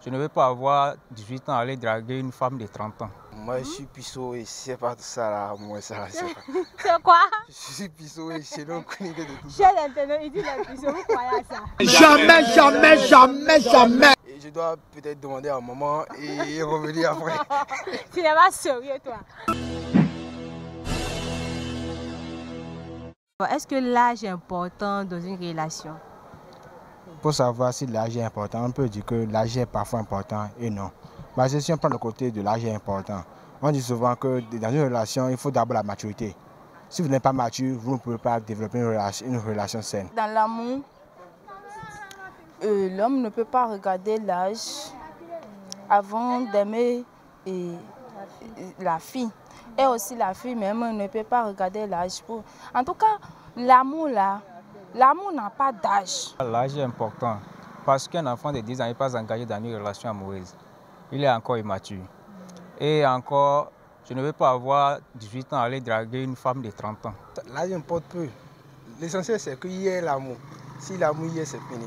je ne veux pas avoir 18 ans aller draguer une femme de 30 ans. Moi, je suis puceau et c'est pas tout ça là. Moi, ça là, c'est pas. C'est quoi? Je suis puceau et je n'ai aucune idée de tout ça. Chez l'internet, il dit les puceaux, vous croyez à ça? Jamais. Et je dois peut-être demander à maman et revenir après. Tu n'es pas sérieux, toi. Est-ce que l'âge est important dans une relation? Pour savoir si l'âge est important, on peut dire que l'âge est parfois important et non. Parce que si on prend le côté de l'âge est important, on dit souvent que dans une relation, il faut d'abord la maturité. Si vous n'êtes pas mature, vous ne pouvez pas développer une relation saine. Dans l'amour, l'homme ne peut pas regarder l'âge avant d'aimer la fille. Et aussi la fille même ne peut pas regarder l'âge. En tout cas, l'amour là, l'amour n'a pas d'âge. L'âge est important parce qu'un enfant de 10 ans n'est pas engagé dans une relation amoureuse. Il est encore immature. Et encore, je ne veux pas avoir 18 ans aller draguer une femme de 30 ans. L'âge importe peu. L'essentiel c'est qu'il y ait l'amour. Si l'amour y est, c'est fini.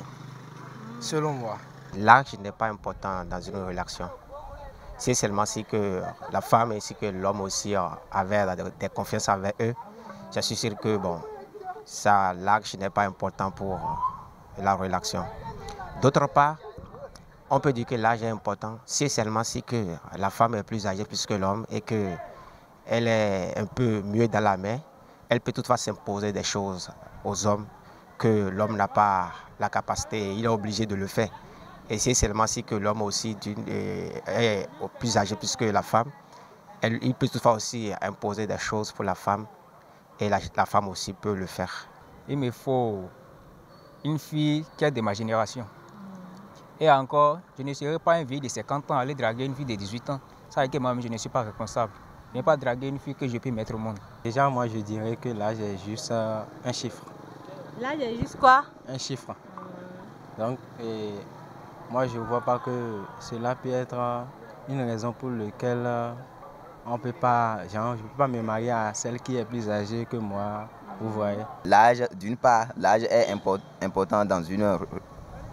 Selon moi. L'âge n'est pas important dans une relation. C'est seulement si que la femme ainsi que l'homme aussi avaient des confiances avec eux. Je suis sûr que bon, ça, l'âge n'est pas important pour la relation. D'autre part, on peut dire que l'âge est important, c'est seulement si que la femme est plus âgée plus que l'homme et qu'elle est un peu mieux dans la main. Elle peut toutefois s'imposer des choses aux hommes que l'homme n'a pas la capacité, il est obligé de le faire. Et c'est seulement si que l'homme aussi est plus âgé plus que la femme, il peut toutefois aussi imposer des choses pour la femme et la femme aussi peut le faire. Il me faut une fille qui est de ma génération. Et encore, je ne serai pas un vieux de 50 ans aller draguer une fille de 18 ans. Ça veut dire que moi-même, je ne suis pas responsable. Je ne vais pas draguer une fille que je peux mettre au monde. Déjà, moi, je dirais que l'âge est juste un chiffre. L'âge est juste quoi? Un chiffre. Donc, moi, je ne vois pas que cela peut être une raison pour laquelle on peut pas, je ne peux pas me marier à celle qui est plus âgée que moi. Vous voyez. L'âge, d'une part, l'âge est important dans une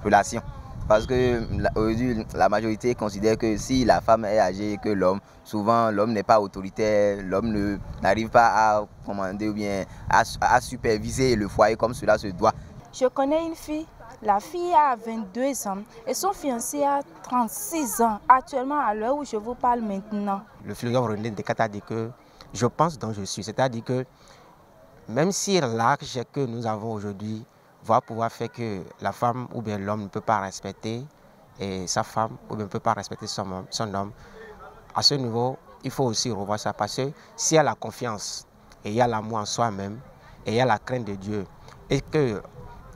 relation. Parce que aujourd'hui, la majorité considère que si la femme est âgée que l'homme, souvent l'homme n'est pas autoritaire, l'homme n'arrive pas à commander ou bien à superviser le foyer comme cela se doit. Je connais une fille, la fille a 22 ans et son fiancé a 36 ans, actuellement à l'heure où je vous parle maintenant. Le philosophe René Descartes a dit que je pense dont je suis, c'est-à-dire que même si l'âge que nous avons aujourd'hui va pouvoir faire que la femme ou bien l'homme ne peut pas respecter sa femme ou bien ne peut pas respecter son homme, à ce niveau, il faut aussi revoir ça parce que s'il y a la confiance et il y a l'amour en soi-même et il y a la crainte de Dieu et que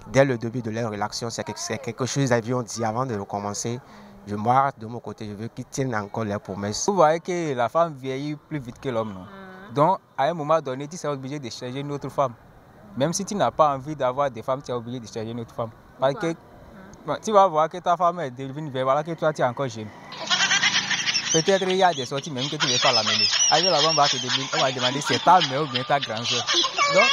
dès le début de leur relation, c'est quelque chose qu'ils avaient dit avant de recommencer, moi, de mon côté, je veux qu'ils tiennent encore leurs promesses. Vous voyez que la femme vieillit plus vite que l'homme, non? Donc, à un moment donné, tu seras obligé de chercher une autre femme. Même si tu n'as pas envie d'avoir des femmes, tu es obligé de chercher une autre femme. Parce que bon, tu vas voir que ta femme est devenue vieille, voilà que toi tu es encore jeune. Peut-être il y a des sorties même que tu ne veux pas l'amener. Après là-bas, on va demander si c'est ta mère ou bien ta grand-soeur. Donc,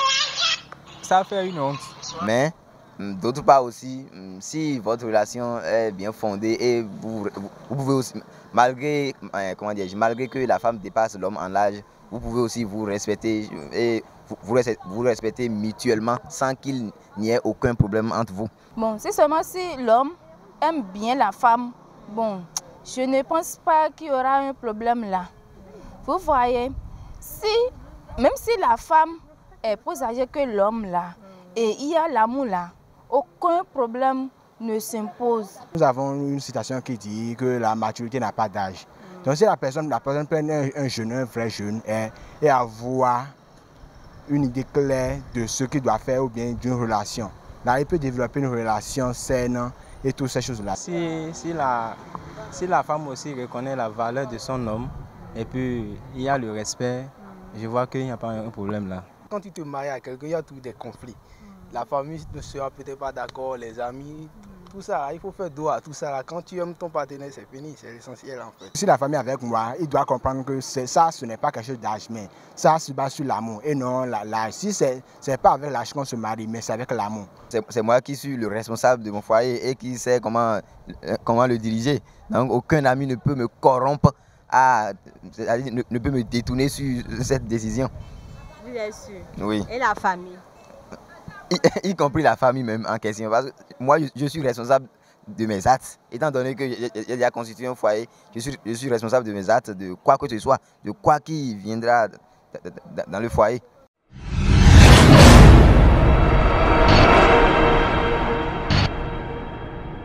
ça fait une honte. Mais, d'autre part aussi, si votre relation est bien fondée et vous pouvez aussi, malgré que la femme dépasse l'homme en âge, vous pouvez aussi vous respecter et vous respecter mutuellement sans qu'il n'y ait aucun problème entre vous. Bon, c'est seulement si l'homme aime bien la femme, bon, je ne pense pas qu'il y aura un problème là. Vous voyez, même si la femme est plus âgée que l'homme là, et il y a l'amour là, aucun problème ne s'impose. Nous avons une citation qui dit que la maturité n'a pas d'âge. Donc si la personne peut être un vrai jeune et avoir une idée claire de ce qu'il doit faire ou bien d'une relation. Là, il peut développer une relation saine et toutes ces choses-là. Si la femme aussi reconnaît la valeur de son homme et puis il y a le respect, je vois qu'il n'y a pas un problème là. Quand tu te maries à quelqu'un, il y a toujours des conflits. La famille ne sera peut-être pas d'accord, les amis, tout ça, il faut faire dos à tout ça. Là. Quand tu aimes ton partenaire, c'est fini, c'est l'essentiel en fait. Si la famille est avec moi, il doit comprendre que ça, ce n'est pas quelque chose d'âge, mais ça se base sur l'amour et non l'âge. Si c'est pas avec l'âge qu'on se marie, mais c'est avec l'amour. C'est moi qui suis le responsable de mon foyer et qui sais comment le diriger. Donc aucun ami ne peut me corrompre, ne peut me détourner sur cette décision. Vous êtes sûr? Oui. Et la famille? Y compris la famille même en question. Parce que moi, je suis responsable de mes actes. Étant donné que j'ai déjà constitué un foyer, je suis responsable de mes actes, de quoi que ce soit, de quoi qui viendra dans le foyer.